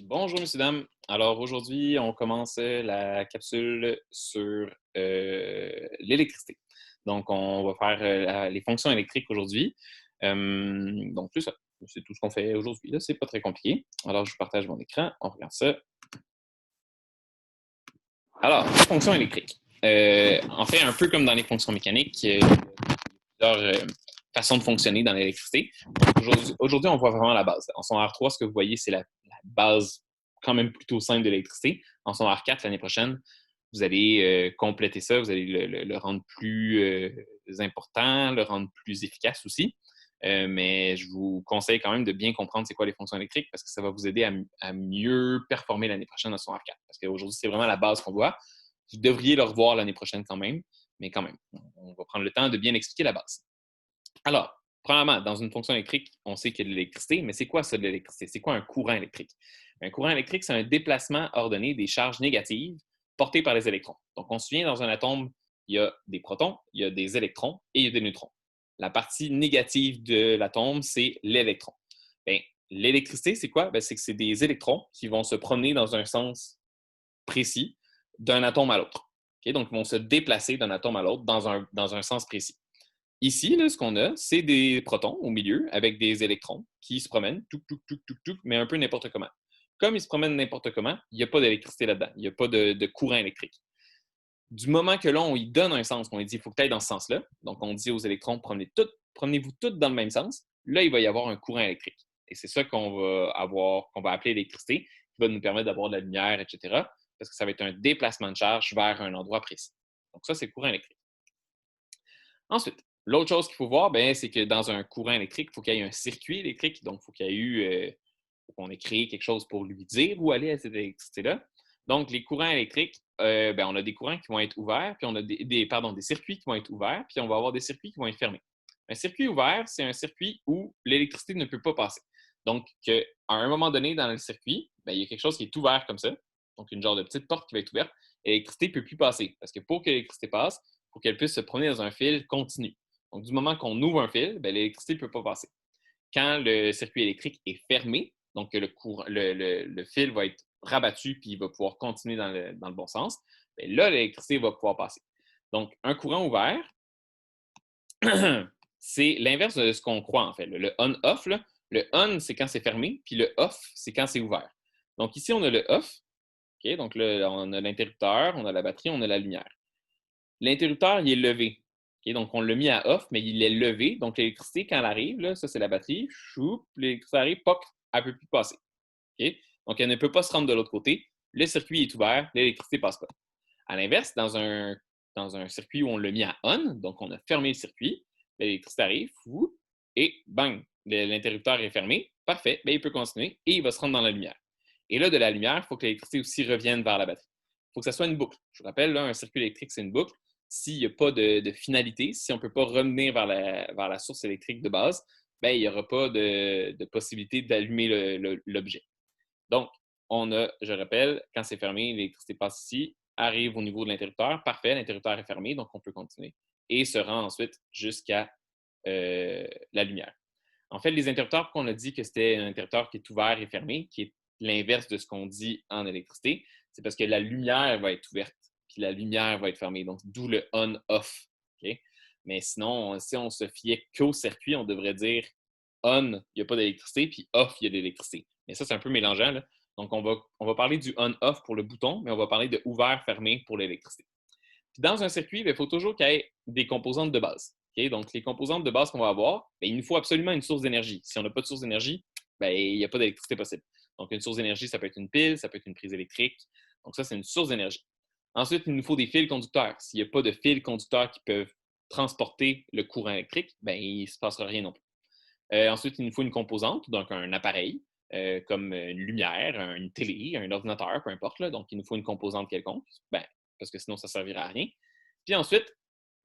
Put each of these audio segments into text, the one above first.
Bonjour, messieurs, dames. Alors, aujourd'hui, on commence la capsule sur l'électricité. Donc, on va faire les fonctions électriques aujourd'hui. Donc, c'est ça. C'est tout ce qu'on fait aujourd'hui. Là, c'est pas très compliqué. Alors, je vous partage mon écran. On regarde ça. Alors, les fonctions électriques. En fait, un peu comme dans les fonctions mécaniques, il y a plusieurs façons de fonctionner dans l'électricité. Aujourd'hui, on voit vraiment la base. En son R3, ce que vous voyez, c'est la base quand même plutôt simple de l'électricité. En son R4, l'année prochaine, vous allez compléter ça, vous allez le rendre plus important, le rendre plus efficace aussi. Mais je vous conseille quand même de bien comprendre c'est quoi les fonctions électriques parce que ça va vous aider à mieux performer l'année prochaine dans son R4. Parce qu'aujourd'hui, c'est vraiment la base qu'on voit. Vous devriez le revoir l'année prochaine quand même, mais quand même, on va prendre le temps de bien expliquer la base. Alors, premièrement, dans une fonction électrique, on sait qu'il y a de l'électricité, mais c'est quoi ça de l'électricité? C'est quoi un courant électrique? Un courant électrique, c'est un déplacement ordonné des charges négatives portées par les électrons. Donc, on se souvient, dans un atome, il y a des protons, il y a des électrons et il y a des neutrons. La partie négative de l'atome, c'est l'électron. Bien, l'électricité, c'est quoi? Bien, c'est que c'est des électrons qui vont se promener dans un sens précis d'un atome à l'autre. Okay? Donc, ils vont se déplacer d'un atome à l'autre dans un sens précis. Ici, là, ce qu'on a, c'est des protons au milieu avec des électrons qui se promènent, mais un peu n'importe comment. Comme ils se promènent n'importe comment, il n'y a pas d'électricité là-dedans, il n'y a pas de courant électrique. Du moment que là, on lui donne un sens, qu'on lui dit il faut que tu ailles dans ce sens-là, donc on dit aux électrons promenez-vous toutes dans le même sens, là, il va y avoir un courant électrique. Et c'est ça qu'on va appeler l'électricité, qui va nous permettre d'avoir de la lumière, etc., parce que ça va être un déplacement de charge vers un endroit précis. Donc ça, c'est le courant électrique. Ensuite, l'autre chose qu'il faut voir, ben, c'est que dans un courant électrique, il faut qu'il y ait un circuit électrique. Donc, il faut qu'il y ait faut qu'on ait créé quelque chose pour lui dire où aller à cette électricité-là. Donc, les courants électriques, ben, on a des courants qui vont être ouverts, puis on a des circuits qui vont être ouverts, puis on va avoir des circuits qui vont être fermés. Un circuit ouvert, c'est un circuit où l'électricité ne peut pas passer. Donc, à un moment donné dans le circuit, ben, il y a quelque chose qui est ouvert comme ça, donc une genre de petite porte qui va être ouverte, et l'électricité ne peut plus passer. Parce que pour que l'électricité passe, pour qu'elle puisse se promener dans un fil continu. Donc, du moment qu'on ouvre un fil, ben, l'électricité ne peut pas passer. Quand le circuit électrique est fermé, donc le fil va être rabattu puis il va pouvoir continuer dans le bon sens, ben là, l'électricité va pouvoir passer. Donc, un courant ouvert, c'est l'inverse de ce qu'on croit en fait. Le on-off, le on, c'est quand c'est fermé, puis le off, c'est quand c'est ouvert. Donc, ici, on a le off. Okay? Donc, là, on a l'interrupteur, on a la batterie, on a la lumière. L'interrupteur, il est levé. Okay? Donc, on l'a mis à off, mais il est levé. Donc, l'électricité, quand elle arrive, là, ça, c'est la batterie. Choup, l'électricité arrive, poc, elle ne peut plus passer. Okay? Donc, elle ne peut pas se rendre de l'autre côté. Le circuit est ouvert, l'électricité ne passe pas. À l'inverse, dans un circuit où on l'a mis à on, donc on a fermé le circuit, l'électricité arrive, whoop, et bang, l'interrupteur est fermé. Parfait, bien, il peut continuer et il va se rendre dans la lumière. Et là, de la lumière, il faut que l'électricité aussi revienne vers la batterie. Il faut que ça soit une boucle. Je vous rappelle, là, un circuit électrique, c'est une boucle. S'il n'y a pas de finalité, si on ne peut pas revenir vers la source électrique de base, ben, il n'y aura pas de possibilité d'allumer l'objet. Donc, on a, je rappelle, quand c'est fermé, l'électricité passe ici, arrive au niveau de l'interrupteur. Parfait, l'interrupteur est fermé, donc on peut continuer. Et se rend ensuite jusqu'à la lumière. En fait, les interrupteurs, pourquoi on a dit que c'était un interrupteur qui est ouvert et fermé, qui est l'inverse de ce qu'on dit en électricité, c'est parce que la lumière va être ouverte, puis la lumière va être fermée. Donc, d'où le on-off. Okay? Mais sinon, si on se fiait qu'au circuit, on devrait dire on, il n'y a pas d'électricité, puis off, il y a de l'électricité. Mais ça, c'est un peu mélangeant. Là. Donc, on va parler du on-off pour le bouton, mais on va parler de ouvert-fermé pour l'électricité. Puis dans un circuit, il faut toujours qu'il y ait des composantes de base. Okay? Donc, les composantes de base qu'on va avoir, bien, il nous faut absolument une source d'énergie. Si on n'a pas de source d'énergie, bien, il n'y a pas d'électricité possible. Donc, une source d'énergie, ça peut être une pile, ça peut être une prise électrique. Donc, ça, c'est une source d'énergie. Ensuite, il nous faut des fils conducteurs. S'il n'y a pas de fils conducteurs qui peuvent transporter le courant électrique, bien, il ne se passera rien non plus. Ensuite, il nous faut une composante, donc un appareil, comme une lumière, une télé, un ordinateur, peu importe. Là. Donc, il nous faut une composante quelconque, ben, parce que sinon, ça ne servira à rien. Puis ensuite,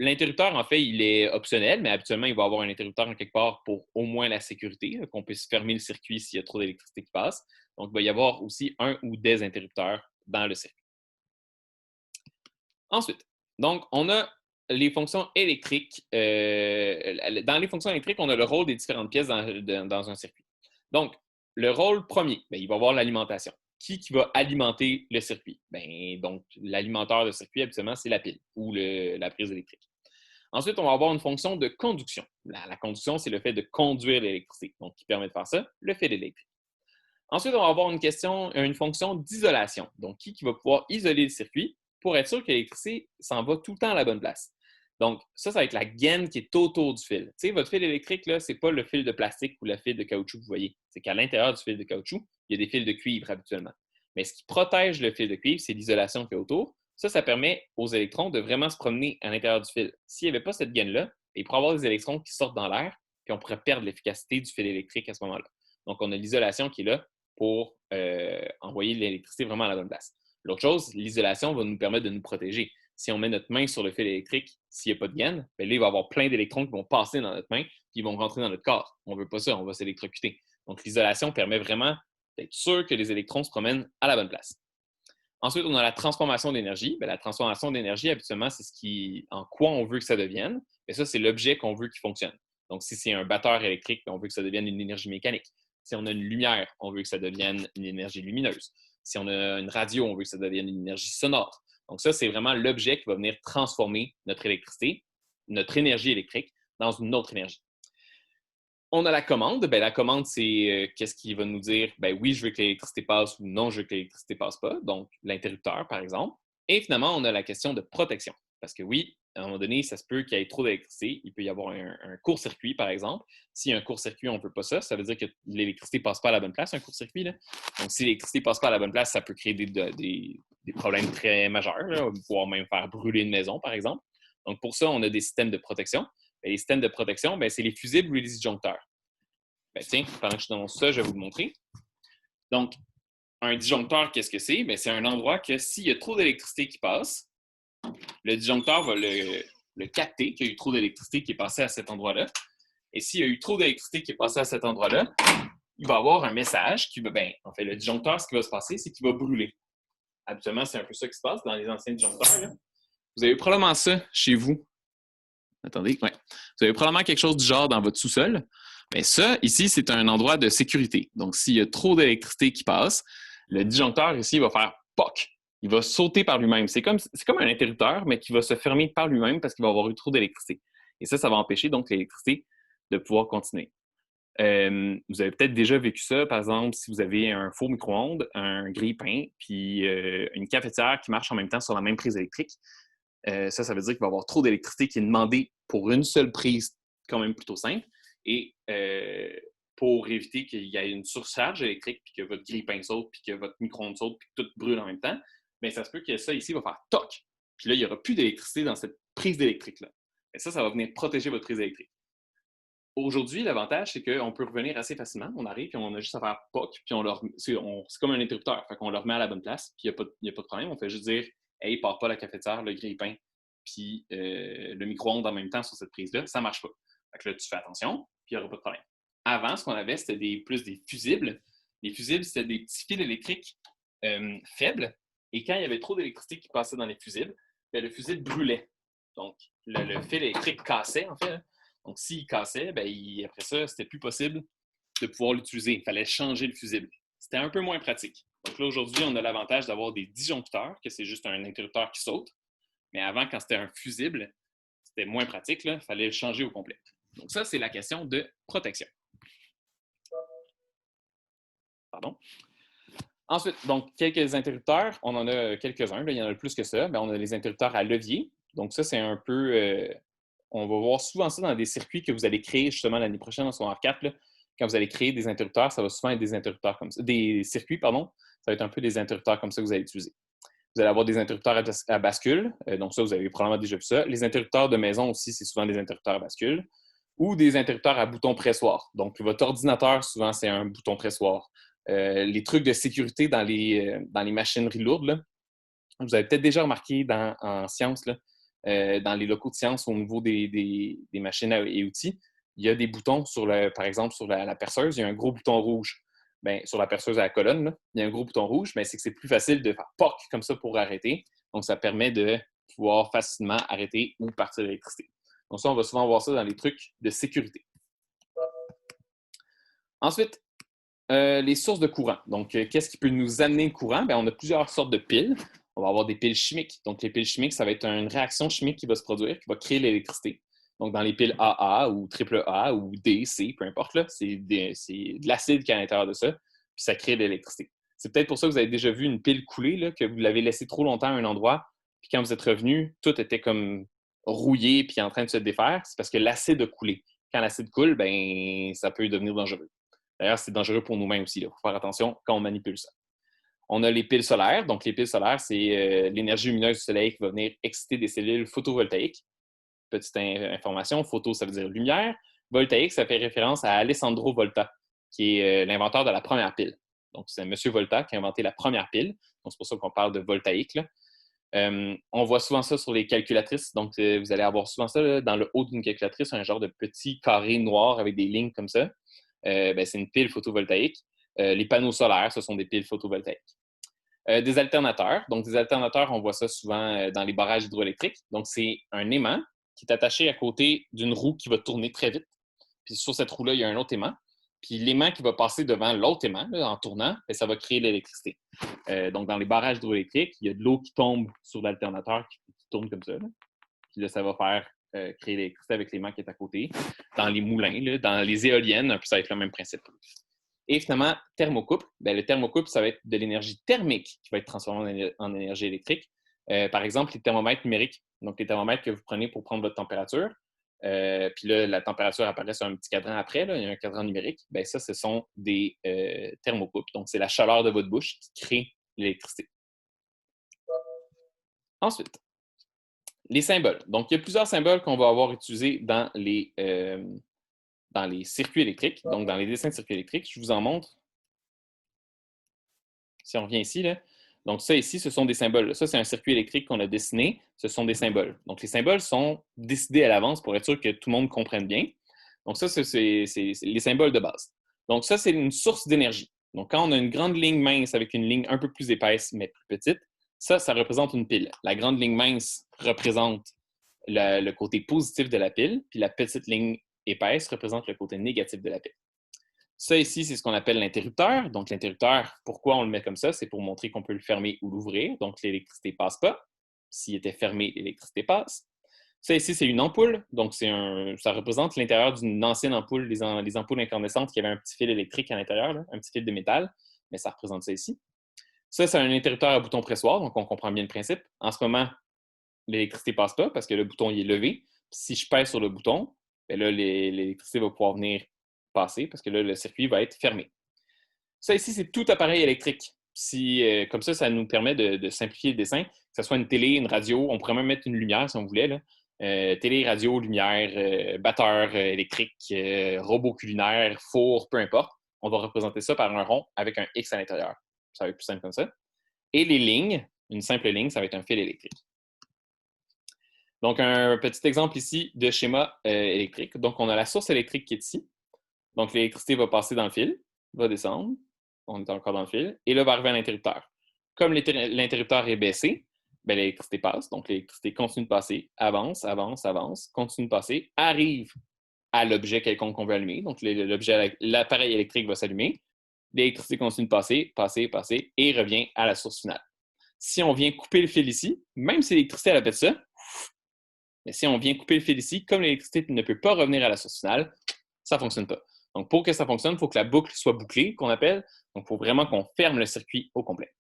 l'interrupteur, en fait, il est optionnel, mais habituellement, il va avoir un interrupteur en quelque part pour au moins la sécurité, qu'on puisse fermer le circuit s'il y a trop d'électricité qui passe. Donc, il va y avoir aussi un ou des interrupteurs dans le circuit. Ensuite, donc, on a les fonctions électriques. Dans les fonctions électriques, on a le rôle des différentes pièces dans un circuit. Donc, le rôle premier, bien, il va avoir l'alimentation. Qui va alimenter le circuit? Bien, donc, l'alimenteur de circuit, habituellement, c'est la pile ou la prise électrique. Ensuite, on va avoir une fonction de conduction. La conduction, c'est le fait de conduire l'électricité. Donc, qui permet de faire ça? Le fil électrique. Ensuite, on va avoir une fonction d'isolation. Donc, qui va pouvoir isoler le circuit pour être sûr que l'électricité s'en va tout le temps à la bonne place. Donc, ça va être la gaine qui est autour du fil. Tu sais, votre fil électrique, ce n'est pas le fil de plastique ou le fil de caoutchouc que vous voyez. C'est qu'à l'intérieur du fil de caoutchouc, il y a des fils de cuivre habituellement. Mais ce qui protège le fil de cuivre, c'est l'isolation qui est autour. Ça permet aux électrons de vraiment se promener à l'intérieur du fil. S'il n'y avait pas cette gaine-là, il pourrait y avoir des électrons qui sortent dans l'air, puis on pourrait perdre l'efficacité du fil électrique à ce moment-là. Donc, on a l'isolation qui est là pour envoyer l'électricité vraiment à la bonne place. L'autre chose, l'isolation va nous permettre de nous protéger. Si on met notre main sur le fil électrique, s'il n'y a pas de gaine, bien là, il va y avoir plein d'électrons qui vont passer dans notre main puis ils vont rentrer dans notre corps. On ne veut pas ça, on va s'électrocuter. Donc, l'isolation permet vraiment d'être sûr que les électrons se promènent à la bonne place. Ensuite, on a la transformation d'énergie. Bien, la transformation d'énergie, habituellement, c'est en quoi on veut que ça devienne. Et ça, c'est l'objet qu'on veut qu'il fonctionne. Donc, si c'est un batteur électrique, on veut que ça devienne une énergie mécanique. Si on a une lumière, on veut que ça devienne une énergie lumineuse. Si on a une radio, on veut que ça devienne une énergie sonore. Donc ça, c'est vraiment l'objet qui va venir transformer notre électricité, notre énergie électrique, dans une autre énergie. On a la commande. Bien, la commande, c'est qu'est-ce qui va nous dire, bien, oui, je veux que l'électricité passe ou non, je veux que l'électricité ne passe pas. Donc, l'interrupteur, par exemple. Et finalement, on a la question de protection. Parce que oui, à un moment donné, ça se peut qu'il y ait trop d'électricité. Il peut y avoir un court-circuit, par exemple. S'il y a un court-circuit, on ne veut pas ça. Ça veut dire que l'électricité ne passe pas à la bonne place, un court-circuit. Là. Donc, si l'électricité ne passe pas à la bonne place, ça peut créer des problèmes très majeurs, là, voire même faire brûler une maison, par exemple. Donc, pour ça, on a des systèmes de protection. Et les systèmes de protection, c'est les fusibles ou les disjoncteurs. Ben, tiens, pendant que je suis dans ça, je vais vous le montrer. Donc, un disjoncteur, qu'est-ce que c'est? C'est un endroit que s'il y a trop d'électricité qui passe, le disjoncteur va le capter qu'il y a eu trop d'électricité qui est passée à cet endroit-là. Et s'il y a eu trop d'électricité qui est passée à cet endroit-là, il va avoir un message qui va, en fait, le disjoncteur, ce qui va se passer, c'est qu'il va brûler. Habituellement, c'est un peu ça qui se passe dans les anciens disjoncteurs. Là. Vous avez probablement ça chez vous. Attendez, ouais. Vous avez probablement quelque chose du genre dans votre sous-sol. Mais ça, ici, c'est un endroit de sécurité. Donc, s'il y a trop d'électricité qui passe, le disjoncteur ici va faire POC. Il va sauter par lui-même. C'est comme un interrupteur, mais qui va se fermer par lui-même parce qu'il va avoir eu trop d'électricité. Et ça va empêcher donc l'électricité de pouvoir continuer. Vous avez peut-être déjà vécu ça, par exemple, si vous avez un four micro-ondes, un grille-pain, puis une cafetière qui marche en même temps sur la même prise électrique. Ça veut dire qu'il va y avoir trop d'électricité qui est demandée pour une seule prise, quand même plutôt simple. Et pour éviter qu'il y ait une surcharge électrique, puis que votre grille-pain saute, puis que votre micro-ondes saute, puis que tout brûle en même temps, bien, ça se peut que ça ici va faire toc. Puis là, il n'y aura plus d'électricité dans cette prise d'électrique-là. Et ça va venir protéger votre prise électrique. Aujourd'hui, l'avantage, c'est qu'on peut revenir assez facilement. On arrive, puis on a juste à faire POC, puis c'est comme un interrupteur. Fait qu'on le remet à la bonne place, puis il n'y a pas de problème. On fait juste dire « Hey, part pas la cafetière, le grille-pain, puis le micro-ondes en même temps sur cette prise-là. » Ça ne marche pas. Fait que là, tu fais attention, puis il n'y aura pas de problème. Avant, ce qu'on avait, c'était plus des fusibles. Les fusibles, c'était des petits fils électriques faibles. Et quand il y avait trop d'électricité qui passait dans les fusibles, le fusible brûlait. Donc, le fil électrique cassait, en fait. Donc, s'il cassait, après ça, c'était plus possible de pouvoir l'utiliser. Il fallait changer le fusible. C'était un peu moins pratique. Donc là, aujourd'hui, on a l'avantage d'avoir des disjoncteurs, que c'est juste un interrupteur qui saute. Mais avant, quand c'était un fusible, c'était moins pratique. Il fallait le changer au complet. Donc ça, c'est la question de protection. Pardon. Ensuite, donc, quelques interrupteurs. On en a quelques-uns. Il y en a plus que ça. On a les interrupteurs à levier. Donc ça, c'est un peu... on va voir souvent ça dans des circuits que vous allez créer justement l'année prochaine en secondaire 4. Là. Quand vous allez créer des interrupteurs, ça va souvent être des interrupteurs comme ça. Des circuits, pardon. Ça va être un peu des interrupteurs comme ça que vous allez utiliser. Vous allez avoir des interrupteurs à bascule. Donc ça, vous avez probablement déjà vu ça. Les interrupteurs de maison aussi, c'est souvent des interrupteurs à bascule. Ou des interrupteurs à bouton pressoir. Donc votre ordinateur, souvent, c'est un bouton pressoir. Les trucs de sécurité dans les machineries lourdes, là, vous avez peut-être déjà remarqué en sciences, là, dans les locaux de sciences au niveau des machines et outils, il y a des boutons, par exemple, sur la perceuse, il y a un gros bouton rouge. Sur la perceuse à la colonne, là, il y a un gros bouton rouge, mais c'est que c'est plus facile de faire POC comme ça pour arrêter. Donc, ça permet de pouvoir facilement arrêter ou partir l'électricité. Donc, ça, on va souvent voir ça dans les trucs de sécurité. Ensuite, Les sources de courant. Donc, qu'est-ce qui peut nous amener le courant? Bien, on a plusieurs sortes de piles. On va avoir des piles chimiques. Donc, les piles chimiques, ça va être une réaction chimique qui va se produire, qui va créer l'électricité. Donc, dans les piles AA ou AAA ou D, C, peu importe, c'est de l'acide qui est à l'intérieur de ça, puis ça crée de l'électricité. C'est peut-être pour ça que vous avez déjà vu une pile couler, là, que vous l'avez laissée trop longtemps à un endroit, puis quand vous êtes revenu, tout était comme rouillé puis en train de se défaire. C'est parce que l'acide a coulé. Quand l'acide coule, ben, ça peut devenir dangereux. D'ailleurs, c'est dangereux pour nous-mêmes aussi. Il faut faire attention quand on manipule ça. On a les piles solaires. Donc, les piles solaires, c'est l'énergie lumineuse du soleil qui va venir exciter des cellules photovoltaïques. Petite information, photo, ça veut dire lumière. Voltaïque, ça fait référence à Alessandro Volta, qui est l'inventeur de la première pile. Donc, c'est M. Volta qui a inventé la première pile. Donc, c'est pour ça qu'on parle de voltaïque, là. On voit souvent ça sur les calculatrices. Donc, vous allez avoir souvent ça là, dans le haut d'une calculatrice, un genre de petit carré noir avec des lignes comme ça. Ben, c'est une pile photovoltaïque. Les panneaux solaires, ce sont des piles photovoltaïques. Des alternateurs. Donc, des alternateurs, on voit ça souvent dans les barrages hydroélectriques. Donc, c'est un aimant qui est attaché à côté d'une roue qui va tourner très vite. Puis sur cette roue-là, il y a un autre aimant. Puis l'aimant qui va passer devant l'autre aimant là, en tournant, bien, ça va créer de l'électricité. Donc, dans les barrages hydroélectriques, il y a de l'eau qui tombe sur l'alternateur qui tourne comme ça. Là. Puis là, ça va faire créer l'électricité avec l'aimant qui est à côté. Dans les moulins, là, dans les éoliennes, ça va être le même principe. Et finalement, thermocouple. Bien, le thermocouple, ça va être de l'énergie thermique qui va être transformée en énergie électrique. Par exemple, les thermomètres numériques. Donc, les thermomètres que vous prenez pour prendre votre température. Puis là, la température apparaît sur un petit cadran après. Là, il y a un cadran numérique. Bien, ça, ce sont des thermocouples. Donc, c'est la chaleur de votre bouche qui crée l'électricité. Ensuite, les symboles. Donc, il y a plusieurs symboles qu'on va avoir utilisés dans les circuits électriques, donc dans les dessins de circuits électriques. Je vous en montre. Si on revient ici, là. Donc, ça ici, ce sont des symboles. Ça, c'est un circuit électrique qu'on a dessiné. Ce sont des symboles. Donc, les symboles sont décidés à l'avance pour être sûr que tout le monde comprenne bien. Donc, ça, c'est les symboles de base. Donc, ça, c'est une source d'énergie. Donc, quand on a une grande ligne mince avec une ligne un peu plus épaisse, mais plus petite, ça représente une pile. La grande ligne mince représente le côté positif de la pile, puis la petite ligne épaisse représente le côté négatif de la pile. Ça ici, c'est ce qu'on appelle l'interrupteur. Donc, l'interrupteur, pourquoi on le met comme ça? C'est pour montrer qu'on peut le fermer ou l'ouvrir. Donc, l'électricité ne passe pas. S'il était fermé, l'électricité passe. Ça ici, c'est une ampoule. Donc, ça représente l'intérieur d'une ancienne ampoule, les ampoules incandescentes qui avaient un petit fil électrique à l'intérieur, là, un petit fil de métal. Mais ça représente ça ici. Ça, c'est un interrupteur à bouton pressoir. Donc, on comprend bien le principe. En ce moment, l'électricité ne passe pas parce que le bouton il est levé. Si je pèse sur le bouton, bien là, l'électricité va pouvoir venir passer parce que là, le circuit va être fermé. Ça ici, c'est tout appareil électrique. Comme ça nous permet de simplifier le dessin, que ce soit une télé, une radio, on pourrait même mettre une lumière si on voulait. Là. Télé, radio, lumière, batteur électrique, robot culinaire, four, peu importe. On va représenter ça par un rond avec un X à l'intérieur. Ça va être plus simple comme ça. Et les lignes, une simple ligne, ça va être un fil électrique. Donc, un petit exemple ici de schéma électrique. Donc, on a la source électrique qui est ici. Donc, l'électricité va passer dans le fil, va descendre. On est encore dans le fil. Et là, va arriver à l'interrupteur. Comme l'interrupteur est baissé, bien, l'électricité passe. Donc, l'électricité continue de passer, avance, avance, avance, continue de passer, arrive à l'objet quelconque qu'on veut allumer. Donc, l'appareil électrique va s'allumer. L'électricité continue de passer, passer, passer et revient à la source finale. Si on vient couper le fil ici, même si l'électricité, elle a fait ça, mais si on vient couper le fil ici, comme l'électricité ne peut pas revenir à la source finale, ça ne fonctionne pas. Donc, pour que ça fonctionne, il faut que la boucle soit bouclée, qu'on appelle. Donc, il faut vraiment qu'on ferme le circuit au complet.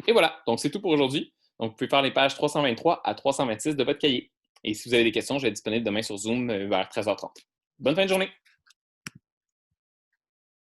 Et voilà, donc c'est tout pour aujourd'hui. Donc, vous pouvez faire les pages 323 à 326 de votre cahier. Et si vous avez des questions, je vais être disponible demain sur Zoom vers 13h30. Bonne fin de journée!